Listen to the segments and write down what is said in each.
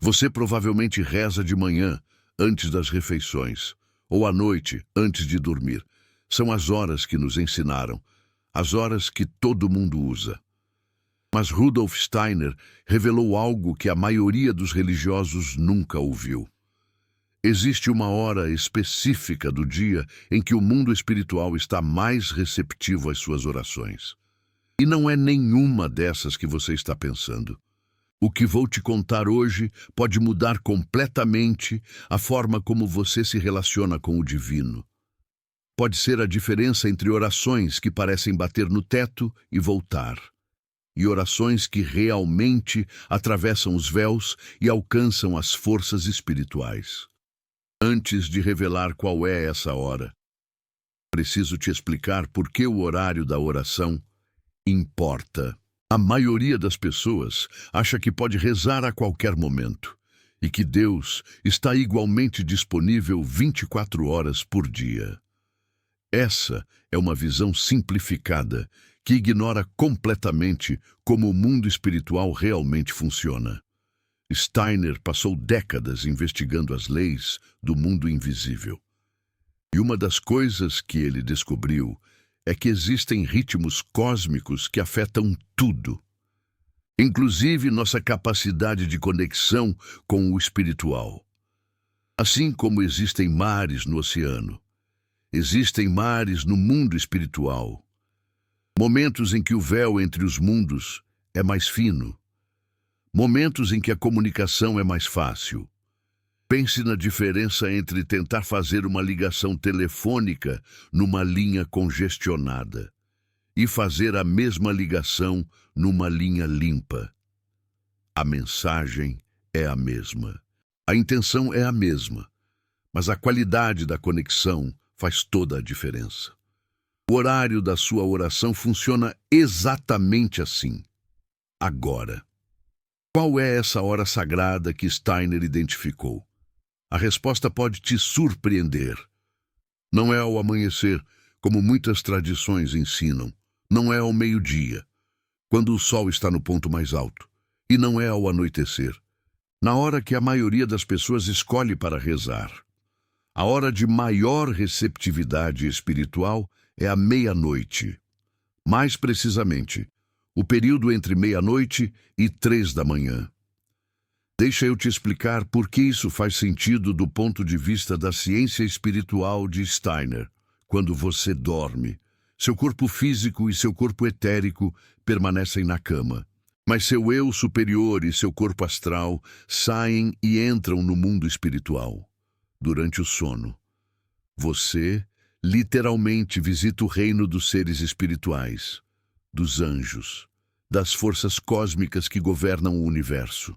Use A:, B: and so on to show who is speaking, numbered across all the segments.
A: Você provavelmente reza de manhã, antes das refeições, ou à noite, antes de dormir. São as horas que nos ensinaram, as horas que todo mundo usa. Mas Rudolf Steiner revelou algo que a maioria dos religiosos nunca ouviu. Existe uma hora específica do dia em que o mundo espiritual está mais receptivo às suas orações. E não é nenhuma dessas que você está pensando. O que vou te contar hoje pode mudar completamente a forma como você se relaciona com o divino. Pode ser a diferença entre orações que parecem bater no teto e voltar, e orações que realmente atravessam os véus e alcançam as forças espirituais. Antes de revelar qual é essa hora, preciso te explicar por que o horário da oração importa. A maioria das pessoas acha que pode rezar a qualquer momento e que Deus está igualmente disponível 24 horas por dia. Essa é uma visão simplificada que ignora completamente como o mundo espiritual realmente funciona. Steiner passou décadas investigando as leis do mundo invisível. E uma das coisas que ele descobriu é que existem ritmos cósmicos que afetam tudo, inclusive nossa capacidade de conexão com o espiritual. Assim como existem mares no oceano, existem mares no mundo espiritual. Momentos em que o véu entre os mundos é mais fino. Momentos em que a comunicação é mais fácil. Pense na diferença entre tentar fazer uma ligação telefônica numa linha congestionada e fazer a mesma ligação numa linha limpa. A mensagem é a mesma. A intenção é a mesma, mas a qualidade da conexão faz toda a diferença. O horário da sua oração funciona exatamente assim. Agora. Qual é essa hora sagrada que Steiner identificou? A resposta pode te surpreender. Não é ao amanhecer, como muitas tradições ensinam. Não é ao meio-dia, quando o sol está no ponto mais alto. E não é ao anoitecer, na hora que a maioria das pessoas escolhe para rezar. A hora de maior receptividade espiritual é a meia-noite. Mais precisamente, o período entre meia-noite e 3 da manhã. Deixa eu te explicar por que isso faz sentido do ponto de vista da ciência espiritual de Steiner. Quando você dorme, seu corpo físico e seu corpo etérico permanecem na cama, mas seu eu superior e seu corpo astral saem e entram no mundo espiritual. Durante o sono, você literalmente visita o reino dos seres espirituais, dos anjos, das forças cósmicas que governam o universo.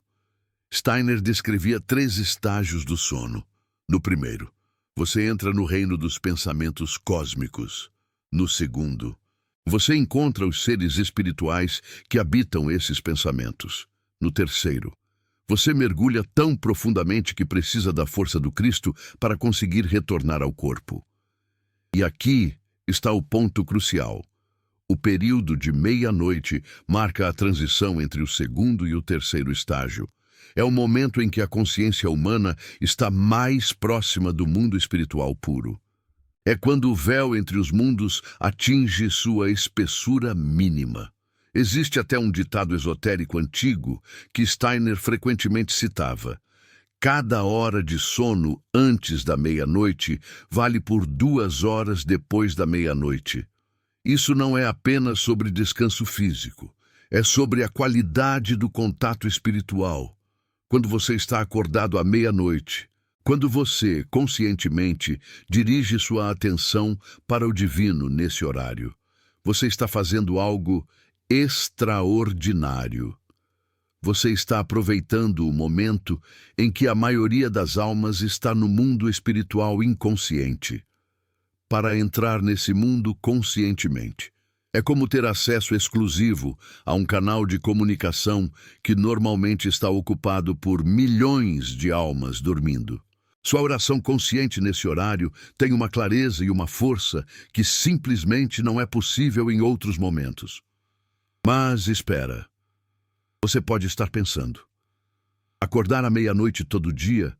A: Steiner descrevia 3 estágios do sono. No primeiro, você entra no reino dos pensamentos cósmicos. No segundo, você encontra os seres espirituais que habitam esses pensamentos. No terceiro, você mergulha tão profundamente que precisa da força do Cristo para conseguir retornar ao corpo. E aqui está o ponto crucial. O período de meia-noite marca a transição entre o segundo e o terceiro estágio. É o momento em que a consciência humana está mais próxima do mundo espiritual puro. É quando o véu entre os mundos atinge sua espessura mínima. Existe até um ditado esotérico antigo que Steiner frequentemente citava. Cada hora de sono antes da meia-noite vale por 2 horas depois da meia-noite. Isso não é apenas sobre descanso físico, é sobre a qualidade do contato espiritual. Quando você está acordado à meia-noite, quando você, conscientemente, dirige sua atenção para o divino nesse horário, você está fazendo algo extraordinário. Você está aproveitando o momento em que a maioria das almas está no mundo espiritual inconsciente, para entrar nesse mundo conscientemente. É como ter acesso exclusivo a um canal de comunicação que normalmente está ocupado por milhões de almas dormindo. Sua oração consciente nesse horário tem uma clareza e uma força que simplesmente não é possível em outros momentos. Mas espera. Você pode estar pensando: Acordar à meia-noite todo dia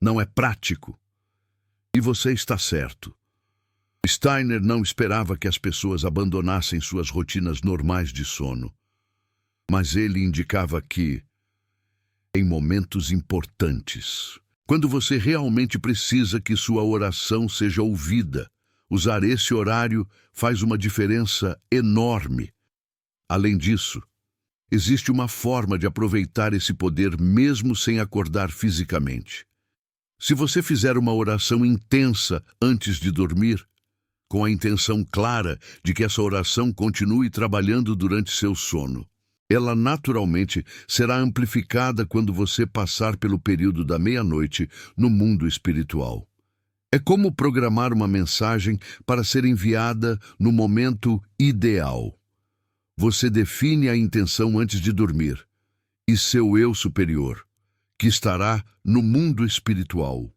A: não é prático. E você está certo. Steiner não esperava que as pessoas abandonassem suas rotinas normais de sono. Mas ele indicava que, em momentos importantes, quando você realmente precisa que sua oração seja ouvida, usar esse horário faz uma diferença enorme. Além disso, existe uma forma de aproveitar esse poder mesmo sem acordar fisicamente. Se você fizer uma oração intensa antes de dormir, com a intenção clara de que essa oração continue trabalhando durante seu sono, ela naturalmente será amplificada quando você passar pelo período da meia-noite no mundo espiritual. É como programar uma mensagem para ser enviada no momento ideal. Você define a intenção antes de dormir, e seu eu superior, que estará no mundo espiritual,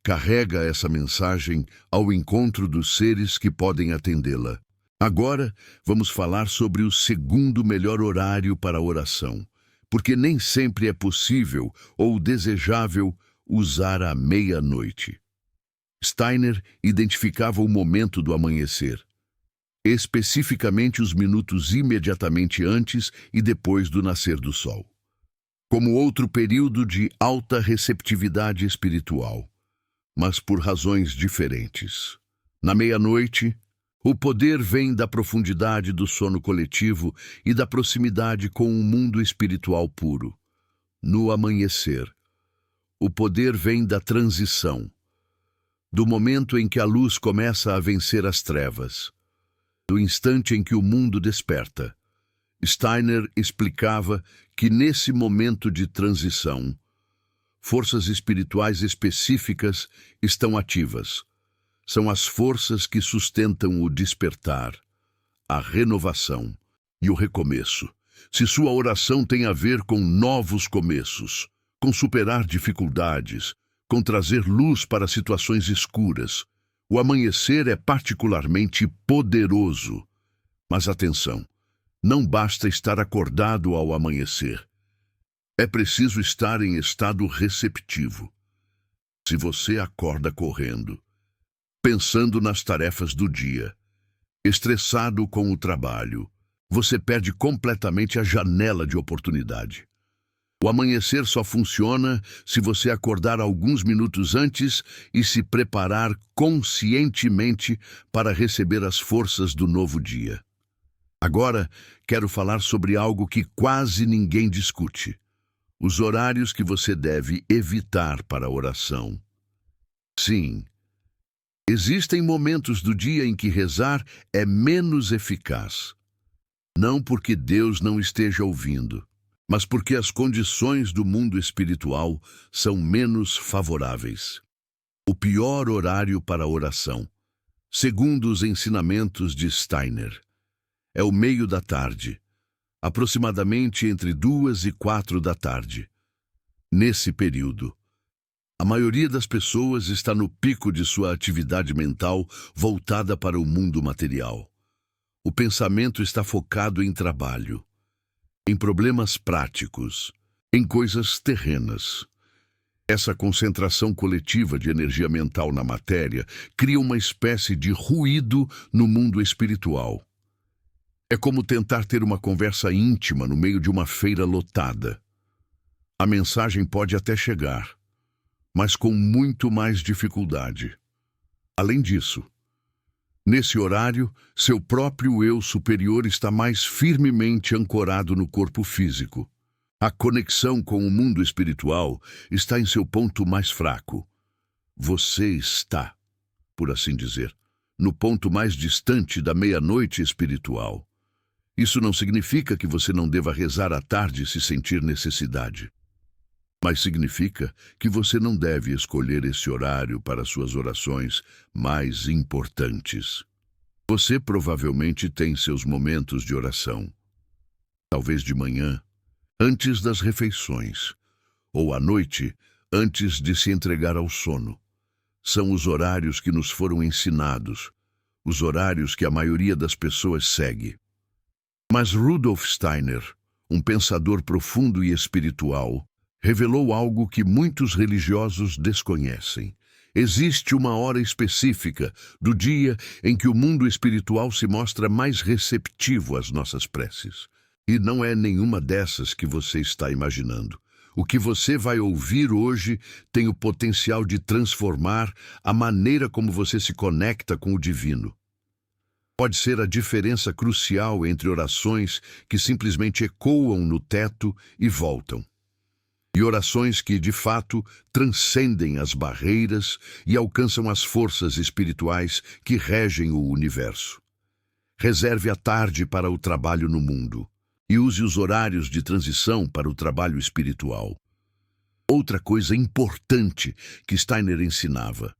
A: carrega essa mensagem ao encontro dos seres que podem atendê-la. Agora, vamos falar sobre o segundo melhor horário para a oração, porque nem sempre é possível ou desejável usar a meia-noite. Steiner identificava o momento do amanhecer, especificamente os minutos imediatamente antes e depois do nascer do sol, como outro período de alta receptividade espiritual, mas por razões diferentes. Na meia-noite, o poder vem da profundidade do sono coletivo e da proximidade com o mundo espiritual puro. No amanhecer, o poder vem da transição, do momento em que a luz começa a vencer as trevas, do instante em que o mundo desperta. Steiner explicava que nesse momento de transição, forças espirituais específicas estão ativas. São as forças que sustentam o despertar, a renovação e o recomeço. Se sua oração tem a ver com novos começos, com superar dificuldades, com trazer luz para situações escuras, o amanhecer é particularmente poderoso. Mas atenção, não basta estar acordado ao amanhecer. É preciso estar em estado receptivo. Se você acorda correndo, pensando nas tarefas do dia, estressado com o trabalho, você perde completamente a janela de oportunidade. O amanhecer só funciona se você acordar alguns minutos antes e se preparar conscientemente para receber as forças do novo dia. Agora, quero falar sobre algo que quase ninguém discute: os horários que você deve evitar para a oração. Sim, existem momentos do dia em que rezar é menos eficaz. Não porque Deus não esteja ouvindo, mas porque as condições do mundo espiritual são menos favoráveis. O pior horário para a oração, segundo os ensinamentos de Steiner, é o meio da tarde, aproximadamente entre 2 e 4 da tarde. Nesse período, a maioria das pessoas está no pico de sua atividade mental voltada para o mundo material. O pensamento está focado em trabalho, em problemas práticos, em coisas terrenas. Essa concentração coletiva de energia mental na matéria cria uma espécie de ruído no mundo espiritual. É como tentar ter uma conversa íntima no meio de uma feira lotada. A mensagem pode até chegar, mas com muito mais dificuldade. Além disso, nesse horário, seu próprio eu superior está mais firmemente ancorado no corpo físico. A conexão com o mundo espiritual está em seu ponto mais fraco. Você está, por assim dizer, no ponto mais distante da meia-noite espiritual. Isso não significa que você não deva rezar à tarde se sentir necessidade, mas significa que você não deve escolher esse horário para suas orações mais importantes. Você provavelmente tem seus momentos de oração, talvez de manhã, antes das refeições, ou à noite, antes de se entregar ao sono. São os horários que nos foram ensinados, os horários que a maioria das pessoas segue. Mas Rudolf Steiner, um pensador profundo e espiritual, revelou algo que muitos religiosos desconhecem. Existe uma hora específica do dia em que o mundo espiritual se mostra mais receptivo às nossas preces. E não é nenhuma dessas que você está imaginando. O que você vai ouvir hoje tem o potencial de transformar a maneira como você se conecta com o divino. Pode ser a diferença crucial entre orações que simplesmente ecoam no teto e voltam, e orações que, de fato, transcendem as barreiras e alcançam as forças espirituais que regem o universo. Reserve a tarde para o trabalho no mundo e use os horários de transição para o trabalho espiritual. Outra coisa importante que Steiner ensinava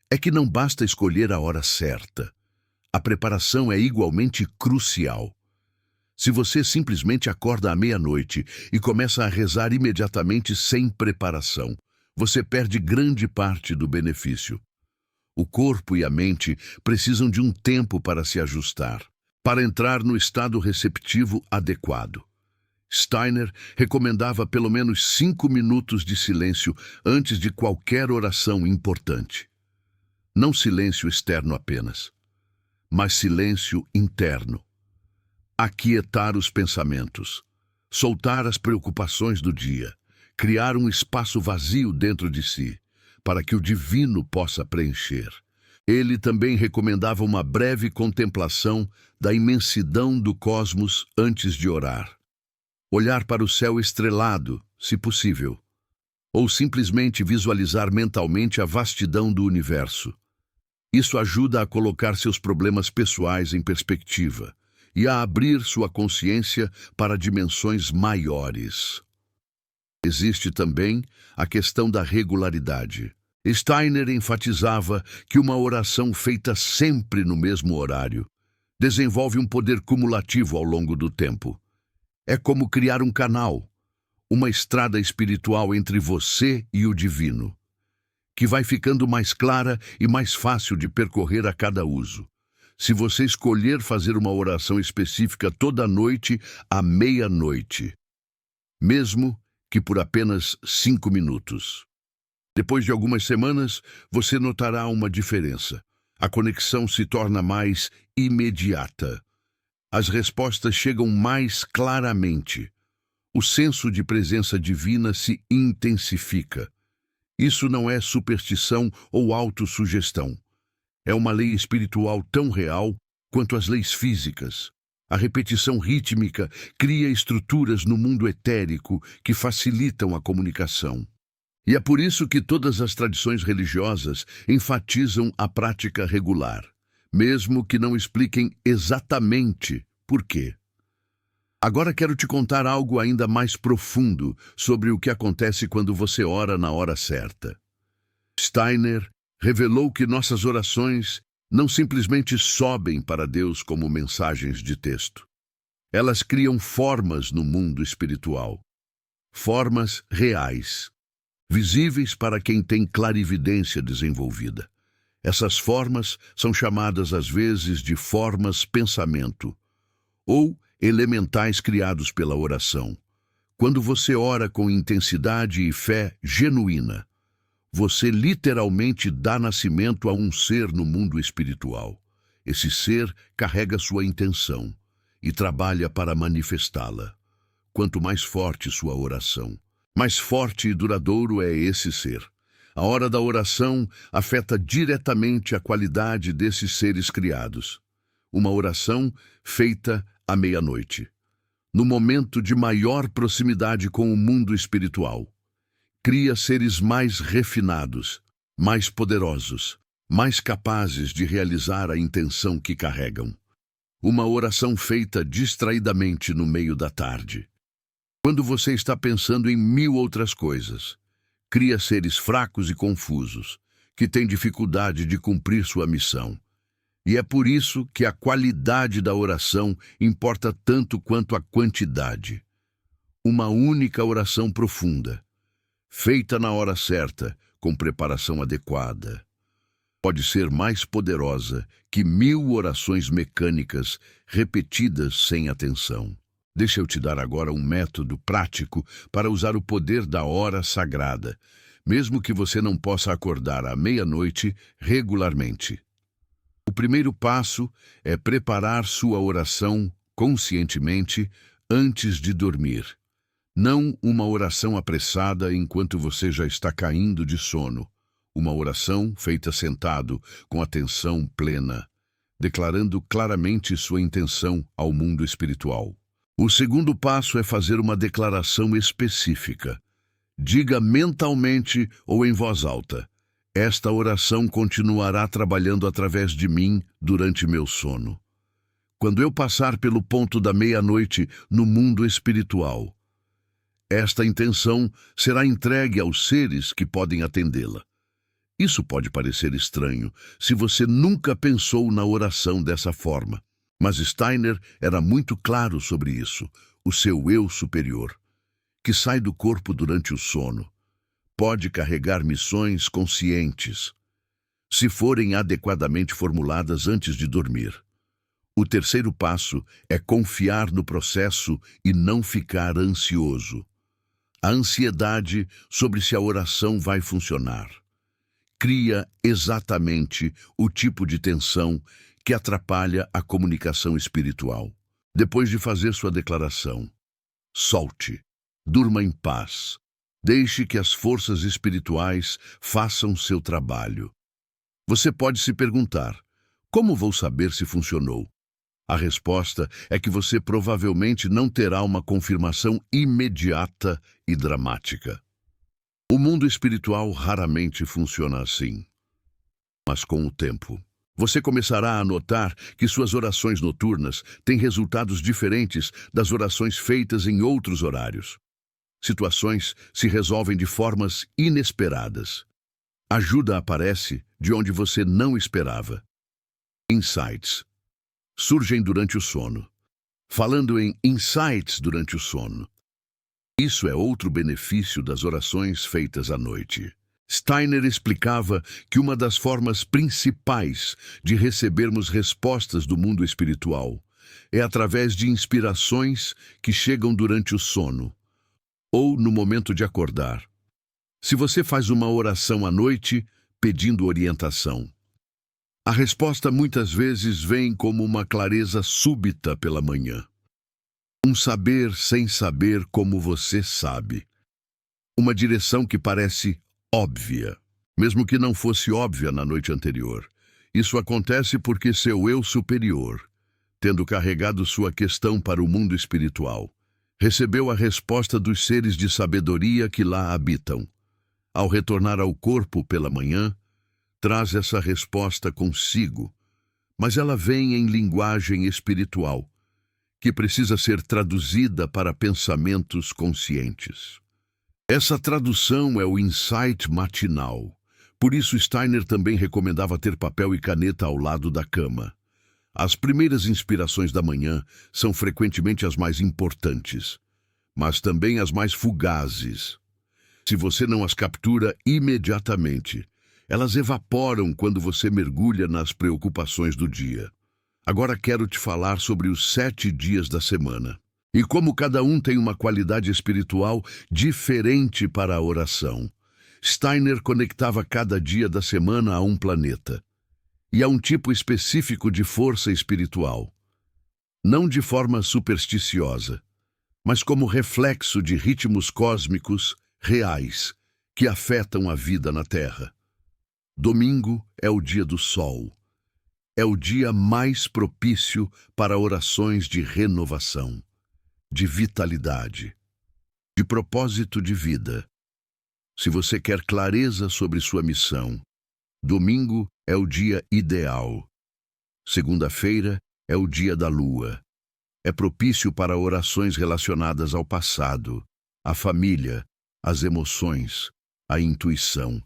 A: é que não basta escolher a hora certa. A preparação é igualmente crucial. Se você simplesmente acorda à meia-noite e começa a rezar imediatamente sem preparação, você perde grande parte do benefício. O corpo e a mente precisam de um tempo para se ajustar, para entrar no estado receptivo adequado. Steiner recomendava pelo menos 5 minutos de silêncio antes de qualquer oração importante. Não silêncio externo apenas, mas silêncio interno. Aquietar os pensamentos, soltar as preocupações do dia, criar um espaço vazio dentro de si, para que o divino possa preencher. Ele também recomendava uma breve contemplação da imensidão do cosmos antes de orar. Olhar para o céu estrelado, se possível, ou simplesmente visualizar mentalmente a vastidão do universo. Isso ajuda a colocar seus problemas pessoais em perspectiva e a abrir sua consciência para dimensões maiores. Existe também a questão da regularidade. Steiner enfatizava que uma oração feita sempre no mesmo horário desenvolve um poder cumulativo ao longo do tempo. É como criar um canal, uma estrada espiritual entre você e o divino, que vai ficando mais clara e mais fácil de percorrer a cada uso. Se você escolher fazer uma oração específica toda noite à meia-noite, mesmo que por apenas 5 minutos. Depois de algumas semanas, você notará uma diferença. A conexão se torna mais imediata. As respostas chegam mais claramente. O senso de presença divina se intensifica. Isso não é superstição ou autossugestão. É uma lei espiritual tão real quanto as leis físicas. A repetição rítmica cria estruturas no mundo etérico que facilitam a comunicação. E é por isso que todas as tradições religiosas enfatizam a prática regular, mesmo que não expliquem exatamente por quê. Agora quero te contar algo ainda mais profundo sobre o que acontece quando você ora na hora certa. Steiner revelou que nossas orações não simplesmente sobem para Deus como mensagens de texto. Elas criam formas no mundo espiritual. Formas reais, visíveis para quem tem clarividência desenvolvida. Essas formas são chamadas às vezes de formas pensamento, ou elementais criados pela oração. Quando você ora com intensidade e fé genuína, você literalmente dá nascimento a um ser no mundo espiritual. Esse ser carrega sua intenção e trabalha para manifestá-la. Quanto mais forte sua oração, mais forte e duradouro é esse ser. A hora da oração afeta diretamente a qualidade desses seres criados. Uma oração feita à meia-noite, no momento de maior proximidade com o mundo espiritual, cria seres mais refinados, mais poderosos, mais capazes de realizar a intenção que carregam. Uma oração feita distraidamente no meio da tarde, quando você está pensando em 1000 outras coisas, cria seres fracos e confusos, que têm dificuldade de cumprir sua missão. E é por isso que a qualidade da oração importa tanto quanto a quantidade. Uma única oração profunda, feita na hora certa, com preparação adequada, pode ser mais poderosa que 1000 orações mecânicas repetidas sem atenção. Deixa eu te dar agora um método prático para usar o poder da hora sagrada, mesmo que você não possa acordar à meia-noite regularmente. O primeiro passo é preparar sua oração conscientemente antes de dormir. Não uma oração apressada enquanto você já está caindo de sono. Uma oração feita sentado, com atenção plena, declarando claramente sua intenção ao mundo espiritual. O segundo passo é fazer uma declaração específica. Diga mentalmente ou em voz alta: esta oração continuará trabalhando através de mim durante meu sono. Quando eu passar pelo ponto da meia-noite no mundo espiritual, esta intenção será entregue aos seres que podem atendê-la. Isso pode parecer estranho se você nunca pensou na oração dessa forma, mas Steiner era muito claro sobre isso. O seu eu superior, que sai do corpo durante o sono, pode carregar missões conscientes, se forem adequadamente formuladas antes de dormir. O terceiro passo é confiar no processo e não ficar ansioso. A ansiedade sobre se a oração vai funcionar cria exatamente o tipo de tensão que atrapalha a comunicação espiritual. Depois de fazer sua declaração, solte, durma em paz, deixe que as forças espirituais façam seu trabalho. Você pode se perguntar: como vou saber se funcionou? A resposta é que você provavelmente não terá uma confirmação imediata e dramática. O mundo espiritual raramente funciona assim. Mas com o tempo, você começará a notar que suas orações noturnas têm resultados diferentes das orações feitas em outros horários. Situações se resolvem de formas inesperadas. Ajuda aparece de onde você não esperava. Insights surgem durante o sono. Falando em insights durante o sono, isso é outro benefício das orações feitas à noite. Steiner explicava que uma das formas principais de recebermos respostas do mundo espiritual é através de inspirações que chegam durante o sono ou no momento de acordar. Se você faz uma oração à noite pedindo orientação, a resposta muitas vezes vem como uma clareza súbita pela manhã. Um saber sem saber como você sabe. Uma direção que parece óbvia, mesmo que não fosse óbvia na noite anterior. Isso acontece porque seu eu superior, tendo carregado sua questão para o mundo espiritual, recebeu a resposta dos seres de sabedoria que lá habitam. Ao retornar ao corpo pela manhã, traz essa resposta consigo, mas ela vem em linguagem espiritual, que precisa ser traduzida para pensamentos conscientes. Essa tradução é o insight matinal. Por isso Steiner também recomendava ter papel e caneta ao lado da cama. As primeiras inspirações da manhã são frequentemente as mais importantes, mas também as mais fugazes. Se você não as captura imediatamente, elas evaporam quando você mergulha nas preocupações do dia. Agora quero te falar sobre os 7 dias da semana e como cada um tem uma qualidade espiritual diferente para a oração. Steiner conectava cada dia da semana a um planeta e a um tipo específico de força espiritual, não de forma supersticiosa, mas como reflexo de ritmos cósmicos reais que afetam a vida na Terra. Domingo é o dia do Sol. É o dia mais propício para orações de renovação, de vitalidade, de propósito de vida. Se você quer clareza sobre sua missão, domingo é o dia ideal. Segunda-feira é o dia da lua. É propício para orações relacionadas ao passado, à família, às emoções, à intuição.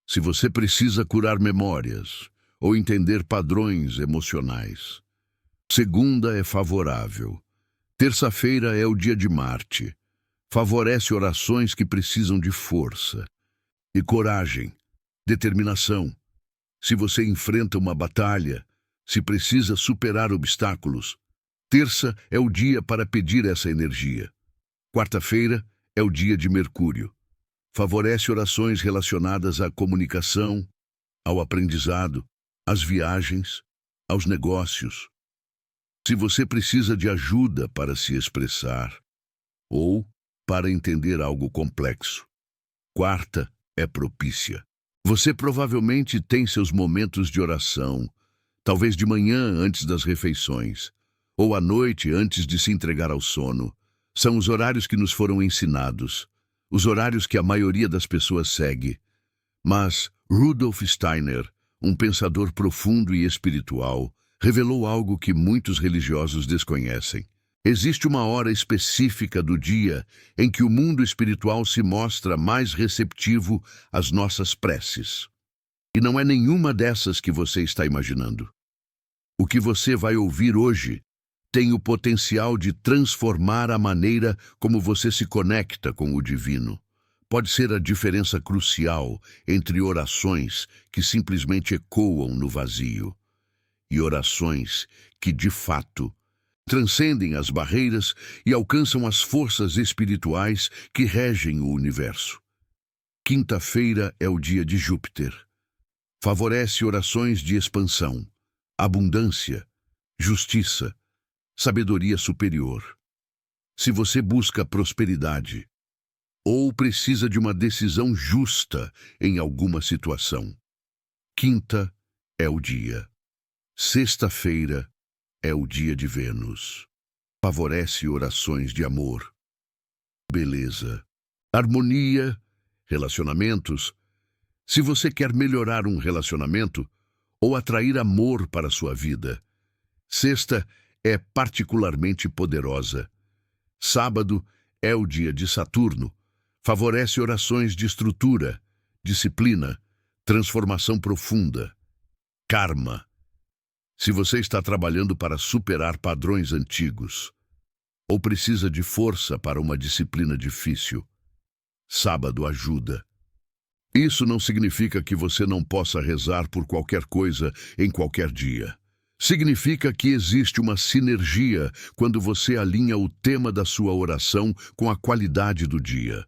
A: Se você precisa curar memórias ou entender padrões emocionais, segunda é favorável. Terça-feira é o dia de Marte. Favorece orações que precisam de força e coragem, determinação. Se você enfrenta uma batalha, se precisa superar obstáculos, Terça é o dia para pedir essa energia. Quarta-feira é o dia de Mercúrio. Favorece orações relacionadas à comunicação, ao aprendizado, às viagens, aos negócios. Se você precisa de ajuda para se expressar ou para entender algo complexo, quarta é propícia. Você provavelmente tem seus momentos de oração, talvez de manhã antes das refeições, ou à noite antes de se entregar ao sono. São os horários que nos foram ensinados, os horários que a maioria das pessoas segue. Mas Rudolf Steiner, um pensador profundo e espiritual, revelou algo que muitos religiosos desconhecem. Existe uma hora específica do dia em que o mundo espiritual se mostra mais receptivo às nossas preces. E não é nenhuma dessas que você está imaginando. O que você vai ouvir hoje tem o potencial de transformar a maneira como você se conecta com o divino. Pode ser a diferença crucial entre orações que simplesmente ecoam no vazio e orações que, de fato, transcendem as barreiras e alcançam as forças espirituais que regem o universo. Quinta-feira é o dia de Júpiter. Favorece orações de expansão, abundância, justiça, sabedoria superior. Se você busca prosperidade ou precisa de uma decisão justa em alguma situação, quinta é o dia. Sexta-feira é o dia de Vênus. Favorece orações de amor, beleza, harmonia, relacionamentos. Se você quer melhorar um relacionamento ou atrair amor para a sua vida, sexta é particularmente poderosa. Sábado é o dia de Saturno. Favorece orações de estrutura, disciplina, transformação profunda, karma. Se você está trabalhando para superar padrões antigos ou precisa de força para uma disciplina difícil, sábado ajuda. Isso não significa que você não possa rezar por qualquer coisa em qualquer dia. Significa que existe uma sinergia quando você alinha o tema da sua oração com a qualidade do dia.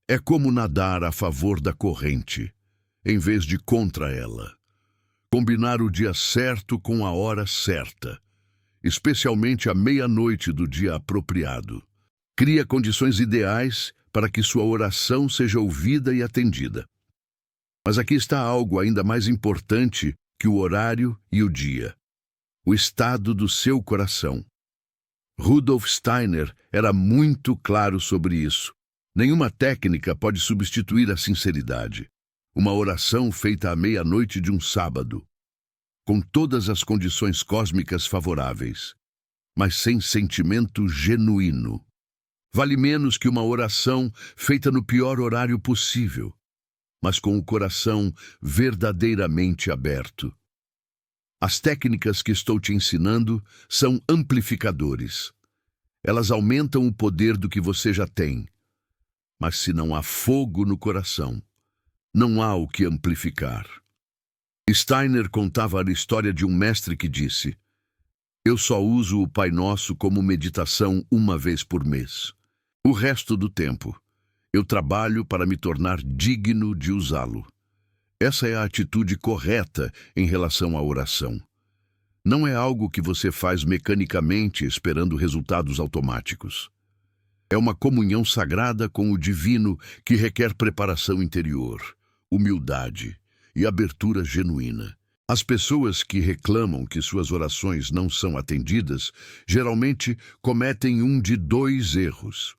A: É como nadar a favor da corrente, em vez de contra ela. Combinar o dia certo com a hora certa, especialmente à meia-noite do dia apropriado. Cria condições ideais para que sua oração seja ouvida e atendida. Mas aqui está algo ainda mais importante que o horário e o dia: o estado do seu coração. Rudolf Steiner era muito claro sobre isso. Nenhuma técnica pode substituir a sinceridade. Uma oração feita à meia-noite de um sábado, com todas as condições cósmicas favoráveis, mas sem sentimento genuíno, vale menos que uma oração feita no pior horário possível, mas com o coração verdadeiramente aberto. As técnicas que estou te ensinando são amplificadores. Elas aumentam o poder do que você já tem. Mas se não há fogo no coração, não há o que amplificar. Steiner contava a história de um mestre que disse: "Eu só uso o Pai Nosso como meditação uma vez por mês. O resto do tempo, eu trabalho para me tornar digno de usá-lo." Essa é a atitude correta em relação à oração. Não é algo que você faz mecanicamente esperando resultados automáticos. É uma comunhão sagrada com o divino que requer preparação interior, humildade e abertura genuína. As pessoas que reclamam que suas orações não são atendidas geralmente cometem um de dois erros.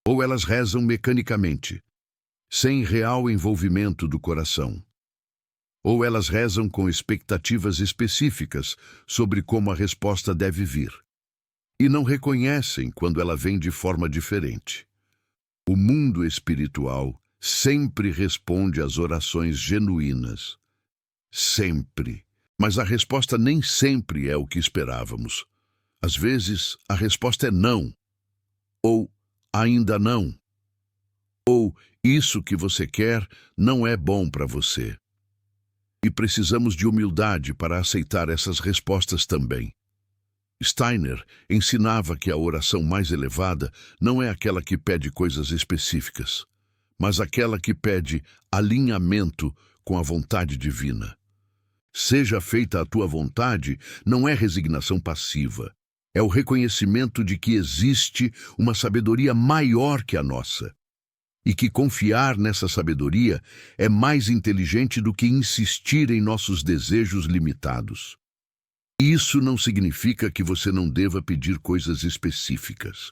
A: Ou elas rezam mecanicamente, sem real envolvimento do coração. Ou elas rezam com expectativas específicas sobre como a resposta deve vir, e não reconhecem quando ela vem de forma diferente. O mundo espiritual sempre responde às orações genuínas. Sempre. Mas a resposta nem sempre é o que esperávamos. Às vezes, a resposta é não. Ou ainda não. Ou isso que você quer não é bom para você. E precisamos de humildade para aceitar essas respostas também. Steiner ensinava que a oração mais elevada não é aquela que pede coisas específicas, mas aquela que pede alinhamento com a vontade divina. Seja feita a tua vontade não é resignação passiva, é o reconhecimento de que existe uma sabedoria maior que a nossa, e que confiar nessa sabedoria é mais inteligente do que insistir em nossos desejos limitados. Isso não significa que você não deva pedir coisas específicas.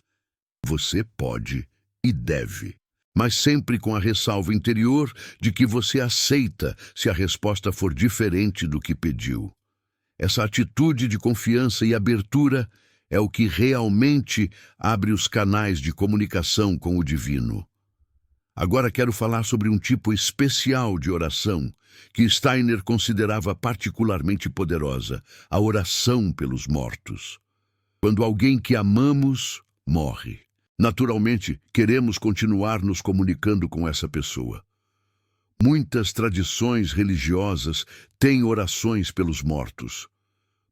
A: Você pode e deve, mas sempre com a ressalva interior de que você aceita se a resposta for diferente do que pediu. Essa atitude de confiança e abertura é o que realmente abre os canais de comunicação com o divino. Agora quero falar sobre um tipo especial de oração que Steiner considerava particularmente poderosa, a oração pelos mortos. Quando alguém que amamos morre, naturalmente queremos continuar nos comunicando com essa pessoa. Muitas tradições religiosas têm orações pelos mortos,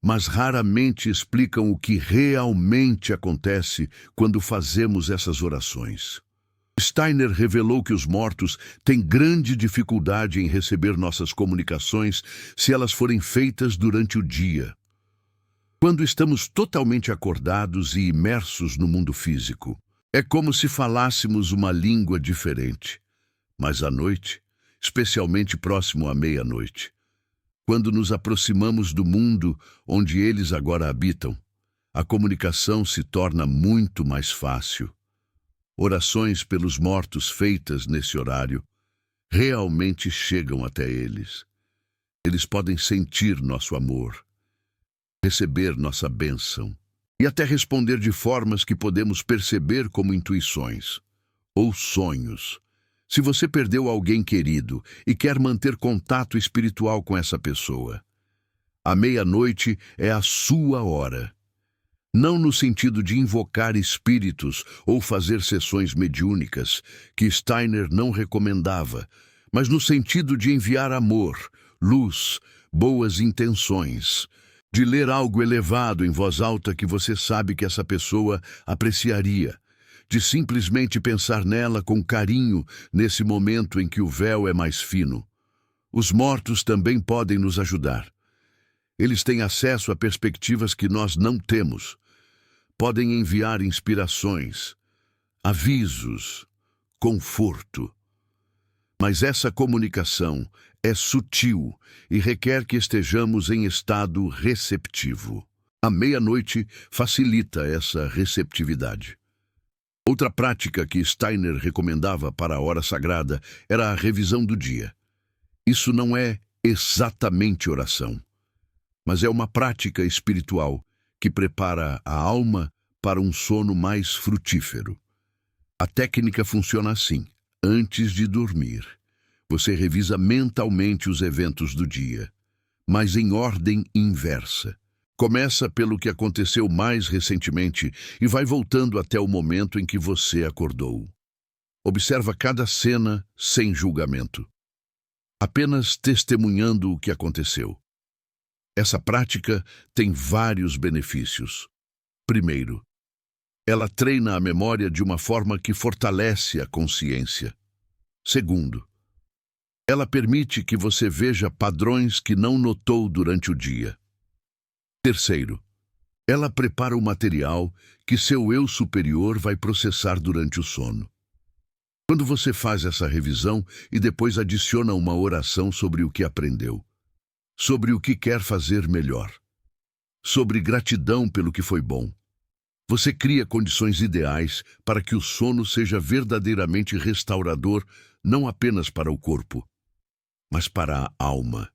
A: mas raramente explicam o que realmente acontece quando fazemos essas orações. Steiner revelou que os mortos têm grande dificuldade em receber nossas comunicações se elas forem feitas durante o dia. Quando estamos totalmente acordados e imersos no mundo físico, é como se falássemos uma língua diferente. Mas à noite, especialmente próximo à meia-noite, quando nos aproximamos do mundo onde eles agora habitam, a comunicação se torna muito mais fácil. Orações pelos mortos feitas nesse horário realmente chegam até eles. Eles podem sentir nosso amor, receber nossa bênção e até responder de formas que podemos perceber como intuições ou sonhos. Se você perdeu alguém querido e quer manter contato espiritual com essa pessoa, a meia-noite é a sua hora. Não no sentido de invocar espíritos ou fazer sessões mediúnicas, que Steiner não recomendava, mas no sentido de enviar amor, luz, boas intenções, de ler algo elevado em voz alta que você sabe que essa pessoa apreciaria, de simplesmente pensar nela com carinho nesse momento em que o véu é mais fino. Os mortos também podem nos ajudar. Eles têm acesso a perspectivas que nós não temos. Podem enviar inspirações, avisos, conforto. Mas essa comunicação é sutil e requer que estejamos em estado receptivo. A meia-noite facilita essa receptividade. Outra prática que Steiner recomendava para a hora sagrada era a revisão do dia. Isso não é exatamente oração, mas é uma prática espiritual que prepara a alma para um sono mais frutífero. A técnica funciona assim. Antes de dormir, você revisa mentalmente os eventos do dia, mas em ordem inversa. Começa pelo que aconteceu mais recentemente e vai voltando até o momento em que você acordou. Observa cada cena sem julgamento, apenas testemunhando o que aconteceu. Essa prática tem vários benefícios. Primeiro, ela treina a memória de uma forma que fortalece a consciência. Segundo, ela permite que você veja padrões que não notou durante o dia. Terceiro, ela prepara o material que seu eu superior vai processar durante o sono. Quando você faz essa revisão e depois adiciona uma oração sobre o que aprendeu, sobre o que quer fazer melhor, sobre gratidão pelo que foi bom, você cria condições ideais para que o sono seja verdadeiramente restaurador, não apenas para o corpo, mas para a alma.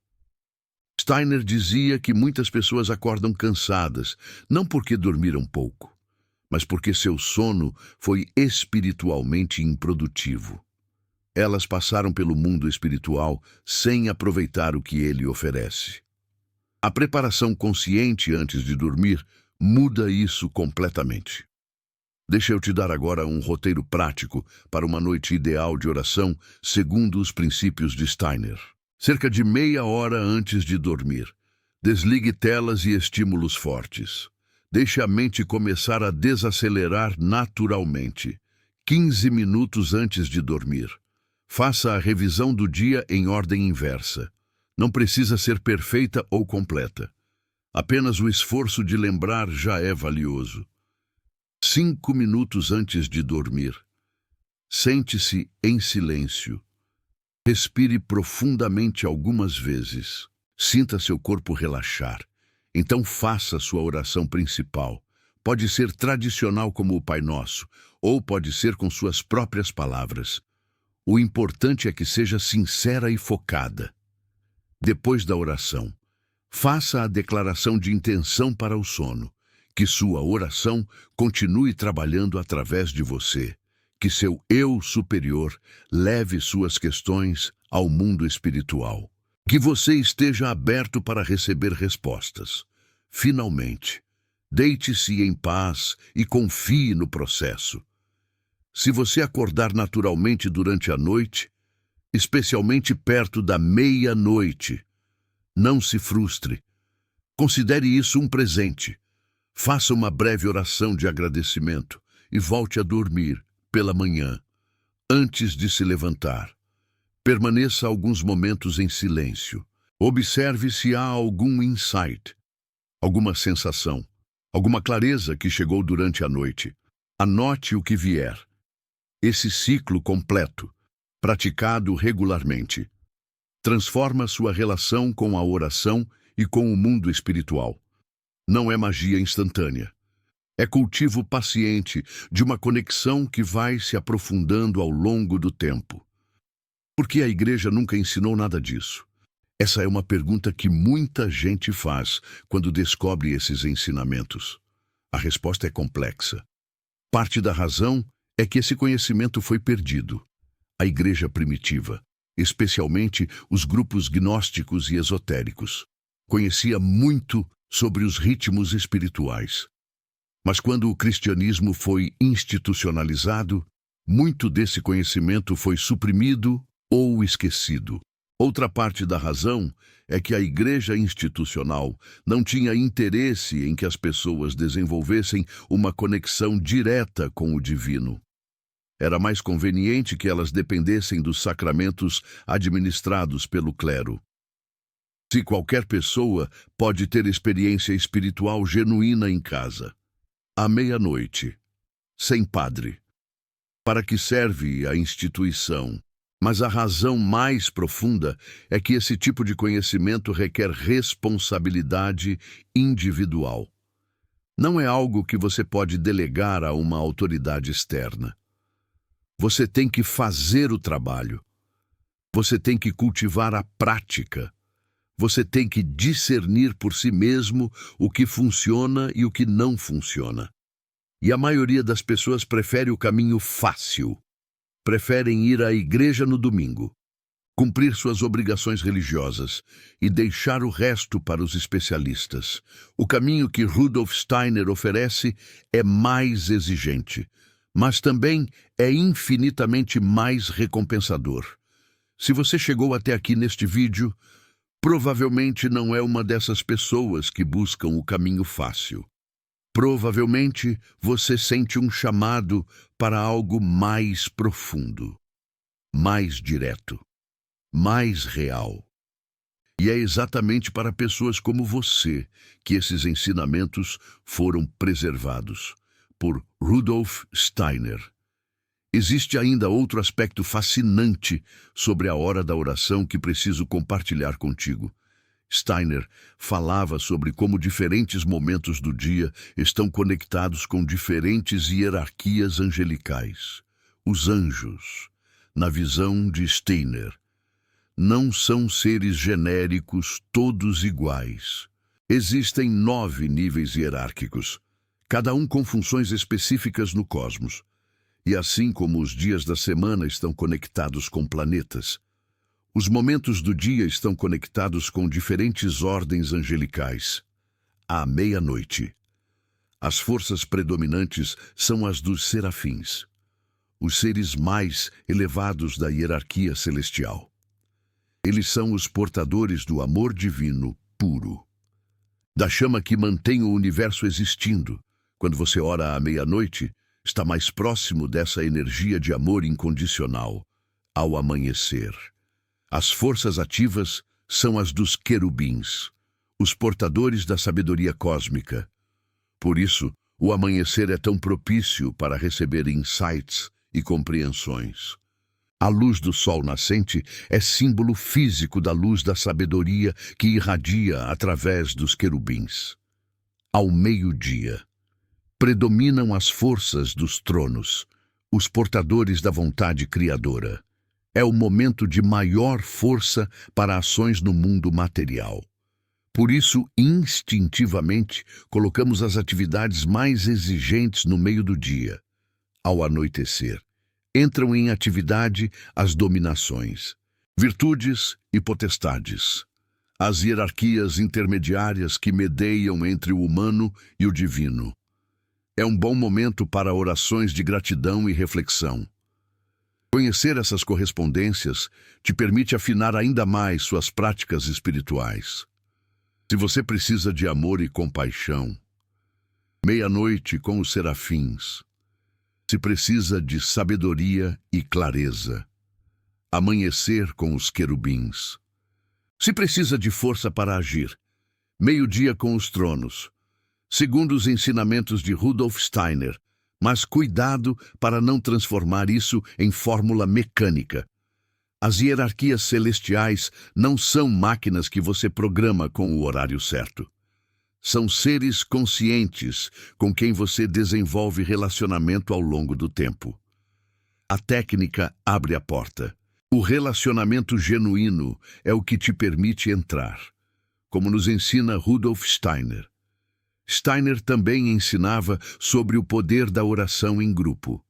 A: Steiner dizia que muitas pessoas acordam cansadas, não porque dormiram pouco, mas porque seu sono foi espiritualmente improdutivo. Elas passaram pelo mundo espiritual sem aproveitar o que ele oferece. A preparação consciente antes de dormir muda isso completamente. Deixa eu te dar agora um roteiro prático para uma noite ideal de oração segundo os princípios de Steiner. Cerca de meia hora antes de dormir, desligue telas e estímulos fortes. Deixe a mente começar a desacelerar naturalmente, 15 minutos antes de dormir. Faça a revisão do dia em ordem inversa. Não precisa ser perfeita ou completa. Apenas o esforço de lembrar já é valioso. 5 minutos antes de dormir. Sente-se em silêncio. Respire profundamente algumas vezes. Sinta seu corpo relaxar. Então faça sua oração principal. Pode ser tradicional como o Pai Nosso, ou pode ser com suas próprias palavras. O importante é que seja sincera e focada. Depois da oração, faça a declaração de intenção para o sono. Que sua oração continue trabalhando através de você. Que seu eu superior leve suas questões ao mundo espiritual. Que você esteja aberto para receber respostas. Finalmente, deite-se em paz e confie no processo. Se você acordar naturalmente durante a noite, especialmente perto da meia-noite, não se frustre. Considere isso um presente. Faça uma breve oração de agradecimento e volte a dormir pela manhã, antes de se levantar. Permaneça alguns momentos em silêncio. Observe se há algum insight, alguma sensação, alguma clareza que chegou durante a noite. Anote o que vier. Esse ciclo completo, praticado regularmente, transforma sua relação com a oração e com o mundo espiritual. Não é magia instantânea. É cultivo paciente de uma conexão que vai se aprofundando ao longo do tempo. Por que a igreja nunca ensinou nada disso? Essa é uma pergunta que muita gente faz quando descobre esses ensinamentos. A resposta é complexa. Parte da razão é que esse conhecimento foi perdido. A igreja primitiva, especialmente os grupos gnósticos e esotéricos, conhecia muito sobre os ritmos espirituais. Mas quando o cristianismo foi institucionalizado, muito desse conhecimento foi suprimido ou esquecido. Outra parte da razão é que a igreja institucional não tinha interesse em que as pessoas desenvolvessem uma conexão direta com o divino. Era mais conveniente que elas dependessem dos sacramentos administrados pelo clero. Se qualquer pessoa pode ter experiência espiritual genuína em casa, à meia-noite, sem padre, para que serve a instituição? Mas a razão mais profunda é que esse tipo de conhecimento requer responsabilidade individual. Não é algo que você pode delegar a uma autoridade externa. Você tem que fazer o trabalho. Você tem que cultivar a prática. Você tem que discernir por si mesmo o que funciona e o que não funciona. E a maioria das pessoas prefere o caminho fácil. Preferem ir à igreja no domingo, cumprir suas obrigações religiosas e deixar o resto para os especialistas. O caminho que Rudolf Steiner oferece é mais exigente, mas também é infinitamente mais recompensador. Se você chegou até aqui neste vídeo, provavelmente não é uma dessas pessoas que buscam o caminho fácil. Provavelmente você sente um chamado para algo mais profundo, mais direto, mais real. E é exatamente para pessoas como você que esses ensinamentos foram preservados por Rudolf Steiner. Existe ainda outro aspecto fascinante sobre a hora da oração que preciso compartilhar contigo. Steiner falava sobre como diferentes momentos do dia estão conectados com diferentes hierarquias angelicais. Os anjos, na visão de Steiner, não são seres genéricos todos iguais. Existem 9 níveis hierárquicos, cada um com funções específicas no cosmos. E assim como os dias da semana estão conectados com planetas, os momentos do dia estão conectados com diferentes ordens angelicais. À meia-noite, as forças predominantes são as dos serafins, os seres mais elevados da hierarquia celestial. Eles são os portadores do amor divino puro. da chama que mantém o universo existindo. Quando você ora à meia-noite, está mais próximo dessa energia de amor incondicional. Ao amanhecer, as forças ativas são as dos querubins, os portadores da sabedoria cósmica. Por isso, o amanhecer é tão propício para receber insights e compreensões. A luz do sol nascente é símbolo físico da luz da sabedoria que irradia através dos querubins. Ao meio-dia, predominam as forças dos tronos, os portadores da vontade criadora. É o momento de maior força para ações no mundo material. Por isso, instintivamente, colocamos as atividades mais exigentes no meio do dia. Ao anoitecer, entram em atividade as dominações, virtudes e potestades, as hierarquias intermediárias que medeiam entre o humano e o divino. É um bom momento para orações de gratidão e reflexão. Conhecer essas correspondências te permite afinar ainda mais suas práticas espirituais. Se você precisa de amor e compaixão, meia-noite com os serafins. Se precisa de sabedoria e clareza, amanhecer com os querubins. Se precisa de força para agir, meio-dia com os tronos, segundo os ensinamentos de Rudolf Steiner, mas cuidado para não transformar isso em fórmula mecânica. As hierarquias celestiais não são máquinas que você programa com o horário certo. São seres conscientes com quem você desenvolve relacionamento ao longo do tempo. A técnica abre a porta. O relacionamento genuíno é o que te permite entrar, como nos ensina Rudolf Steiner. Steiner também ensinava sobre o poder da oração em grupo.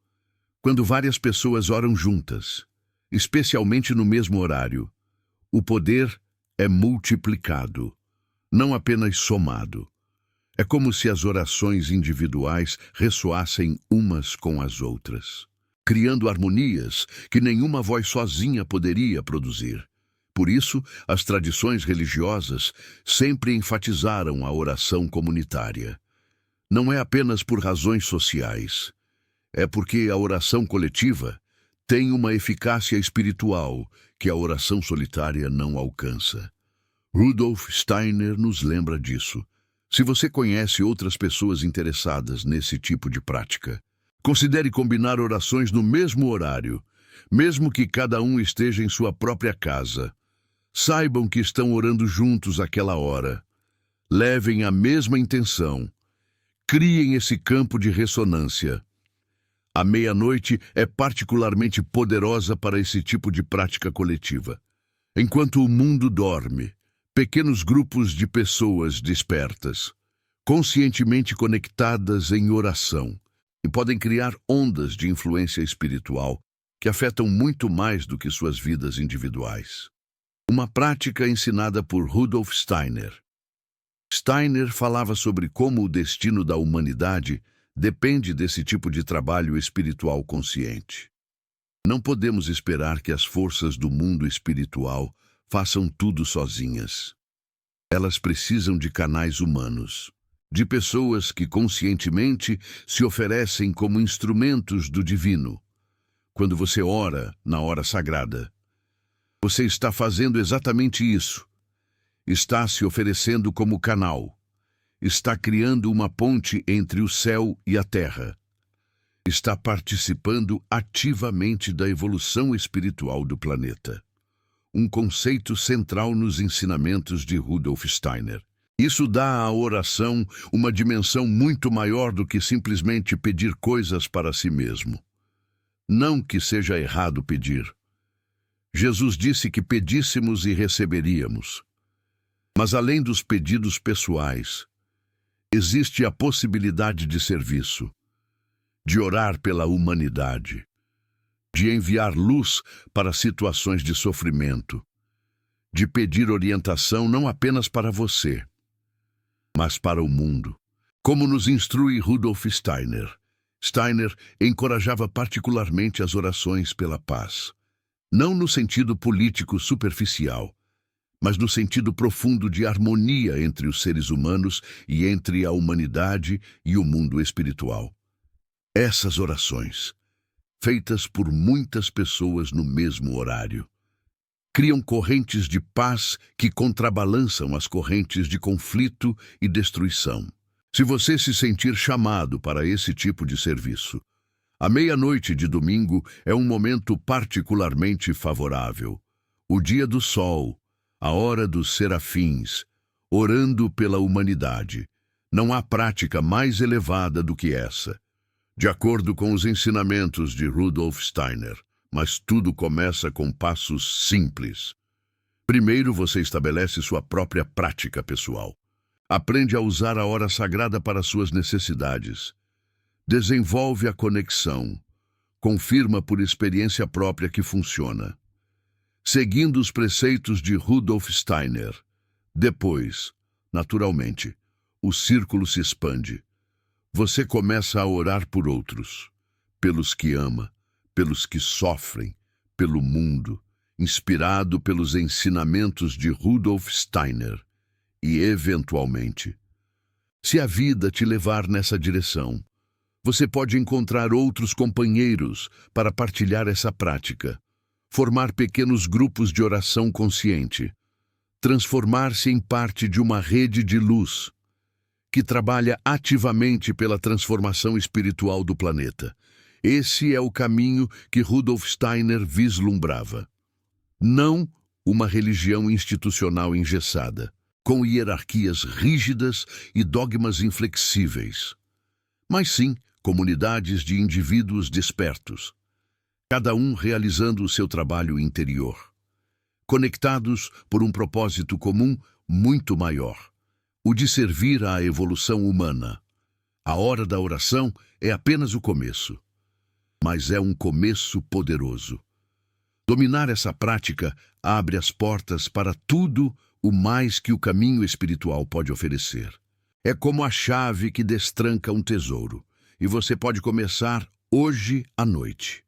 A: Quando várias pessoas oram juntas, especialmente no mesmo horário, o poder é multiplicado, não apenas somado. É como se as orações individuais ressoassem umas com as outras, criando harmonias que nenhuma voz sozinha poderia produzir. Por isso, as tradições religiosas sempre enfatizaram a oração comunitária. Não é apenas por razões sociais, é porque a oração coletiva tem uma eficácia espiritual que a oração solitária não alcança. Rudolf Steiner nos lembra disso. Se você conhece outras pessoas interessadas nesse tipo de prática, considere combinar orações no mesmo horário, mesmo que cada um esteja em sua própria casa. Saibam que estão orando juntos àquela hora. Levem a mesma intenção. Criem esse campo de ressonância. A meia-noite é particularmente poderosa para esse tipo de prática coletiva. Enquanto o mundo dorme, pequenos grupos de pessoas despertas, conscientemente conectadas em oração, e podem criar ondas de influência espiritual que afetam muito mais do que suas vidas individuais. Uma prática ensinada por Rudolf Steiner. Steiner falava sobre como o destino da humanidade depende desse tipo de trabalho espiritual consciente. Não podemos esperar que as forças do mundo espiritual façam tudo sozinhas. Elas precisam de canais humanos, de pessoas que conscientemente se oferecem como instrumentos do divino. Quando você ora na hora sagrada, você está fazendo exatamente isso. Está se oferecendo como canal. Está criando uma ponte entre o céu e a terra. Está participando ativamente da evolução espiritual do planeta. Um conceito central nos ensinamentos de Rudolf Steiner. Isso dá à oração uma dimensão muito maior do que simplesmente pedir coisas para si mesmo. Não que seja errado pedir. Jesus disse que pedíssemos e receberíamos. Mas além dos pedidos pessoais, existe a possibilidade de serviço, de orar pela humanidade, de enviar luz para situações de sofrimento, de pedir orientação não apenas para você, mas para o mundo. Como nos instrui Rudolf Steiner, Steiner encorajava particularmente as orações pela paz, não no sentido político superficial, mas no sentido profundo de harmonia entre os seres humanos e entre a humanidade e o mundo espiritual. Essas orações, feitas por muitas pessoas no mesmo horário, criam correntes de paz que contrabalançam as correntes de conflito e destruição. Se você se sentir chamado para esse tipo de serviço, a meia-noite de domingo é um momento particularmente favorável. O dia do sol, a hora dos serafins, orando pela humanidade. Não há prática mais elevada do que essa. De acordo com os ensinamentos de Rudolf Steiner, mas tudo começa com passos simples. Primeiro, você estabelece sua própria prática pessoal. Aprende a usar a hora sagrada para suas necessidades. Desenvolve a conexão. Confirma por experiência própria que funciona. Seguindo os preceitos de Rudolf Steiner. Depois, naturalmente, o círculo se expande. Você começa a orar por outros, pelos que ama, pelos que sofrem, pelo mundo, inspirado pelos ensinamentos de Rudolf Steiner. E, eventualmente, se a vida te levar nessa direção, você pode encontrar outros companheiros para partilhar essa prática, formar pequenos grupos de oração consciente, transformar-se em parte de uma rede de luz que trabalha ativamente pela transformação espiritual do planeta. Esse é o caminho que Rudolf Steiner vislumbrava. Não uma religião institucional engessada, com hierarquias rígidas e dogmas inflexíveis, mas sim comunidades de indivíduos despertos, cada um realizando o seu trabalho interior, conectados por um propósito comum muito maior, o de servir à evolução humana. A hora da oração é apenas o começo, mas é um começo poderoso. Dominar essa prática abre as portas para tudo o mais que o caminho espiritual pode oferecer. É como a chave que destranca um tesouro, e você pode começar hoje à noite.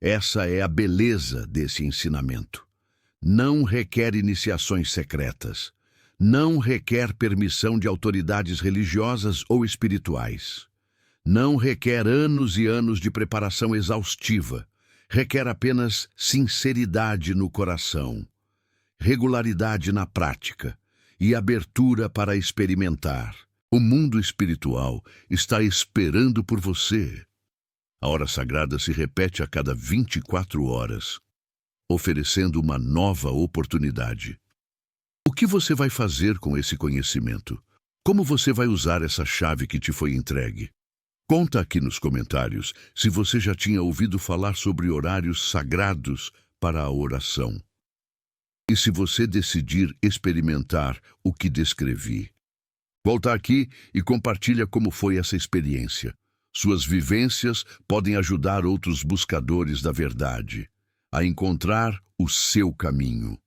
A: Essa é a beleza desse ensinamento. Não requer iniciações secretas. Não requer permissão de autoridades religiosas ou espirituais. Não requer anos e anos de preparação exaustiva. Requer apenas sinceridade no coração, regularidade na prática e abertura para experimentar. O mundo espiritual está esperando por você. A hora sagrada se repete a cada 24 horas, oferecendo uma nova oportunidade. O que você vai fazer com esse conhecimento? Como você vai usar essa chave que te foi entregue? Conta aqui nos comentários se você já tinha ouvido falar sobre horários sagrados para a oração. E se você decidir experimentar o que descrevi. Volta aqui e compartilha como foi essa experiência. Suas vivências podem ajudar outros buscadores da verdade a encontrar o seu caminho.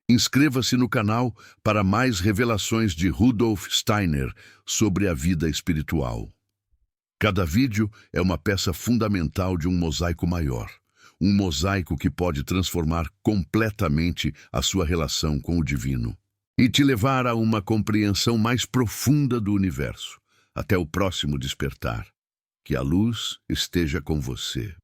A: Inscreva-se no canal para mais revelações de Rudolf Steiner sobre a vida espiritual. Cada vídeo é uma peça fundamental de um mosaico maior. Um mosaico que pode transformar completamente a sua relação com o divino e te levar a uma compreensão mais profunda do universo. Até o próximo despertar. Que a luz esteja com você.